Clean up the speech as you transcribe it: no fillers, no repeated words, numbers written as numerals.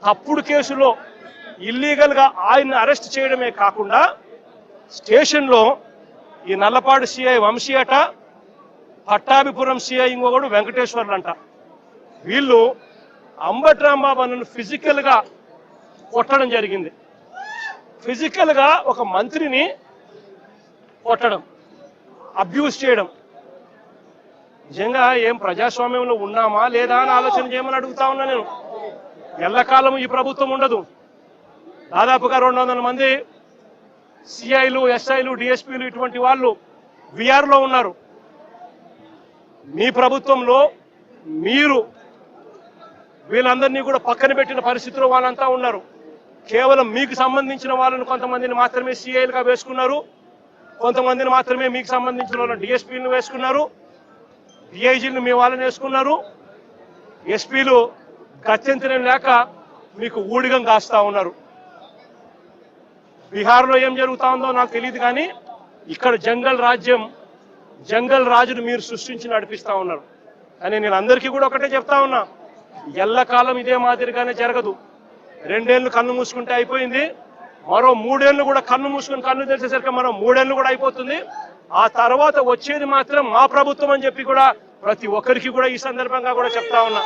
తప్పుడు కేసులో ఇల్లీగల్గా ఆయన్ని అరెస్ట్ చేయడమే కాకుండా స్టేషన్లో ఈ నల్లపాడు సిఐ వంశీ అట, పట్టాభిపురం సిఐ ఇంకొకడు వెంకటేశ్వర్లు అంట, వీళ్ళు అంబటి రాంబాబు అన్నను ఫిజికల్గా కొట్టడం జరిగింది. ఫిజికల్గా ఒక మంత్రిని కొట్టడం, అబ్యూస్ చేయడం. నిజంగా ఏం ప్రజాస్వామ్యంలో ఉన్నామా లేదా అని ఆలోచన చేయమని అడుగుతా ఉన్నా నేను. ఎల్లకాలం ఈ ప్రభుత్వం ఉండదు. దాదాపుగా 200 మంది సిఐలు, ఎస్ఐలు, డిఎస్పీలు ఇటువంటి వాళ్ళు విఆర్లో ఉన్నారు. మీ ప్రభుత్వంలో మీరు వీళ్ళందరినీ కూడా పక్కన పెట్టిన పరిస్థితిలో వాళ్ళంతా ఉన్నారు. కేవలం మీకు సంబంధించిన వాళ్ళని కొంతమందిని మాత్రమే సిఐలుగా వేసుకున్నారు, కొంతమందిని మాత్రమే మీకు సంబంధించిన వాళ్ళని డిఎస్పీలను వేసుకున్నారు, డిఐజీలను మీ వాళ్ళని వేసుకున్నారు. ఎస్పీలు గత్యంతరం లేక మీకు ఊడిగం కాస్తా ఉన్నారు. బీహార్లో ఏం జరుగుతా ఉందో నాకు తెలియదు, కానీ ఇక్కడ జంగల్ రాజును మీరు సృష్టించి నడిపిస్తా ఉన్నారు. కానీ నేను అందరికీ కూడా ఒకటే చెప్తా ఉన్నా, ఎల్లకాలం ఇదే మాదిరిగానే జరగదు. 2 ఏళ్ళు కన్ను మూసుకుంటే అయిపోయింది, మరో 3 ఏళ్ళు కూడా కన్ను మూసుకుని కన్ను తెలిసేసరికి మరో 3 ఏళ్ళు కూడా అయిపోతుంది. ఆ తర్వాత వచ్చేది మాత్రం మా ప్రభుత్వం అని చెప్పి కూడా ప్రతి ఒక్కరికి కూడా ఈ సందర్భంగా కూడా చెప్తా ఉన్నా.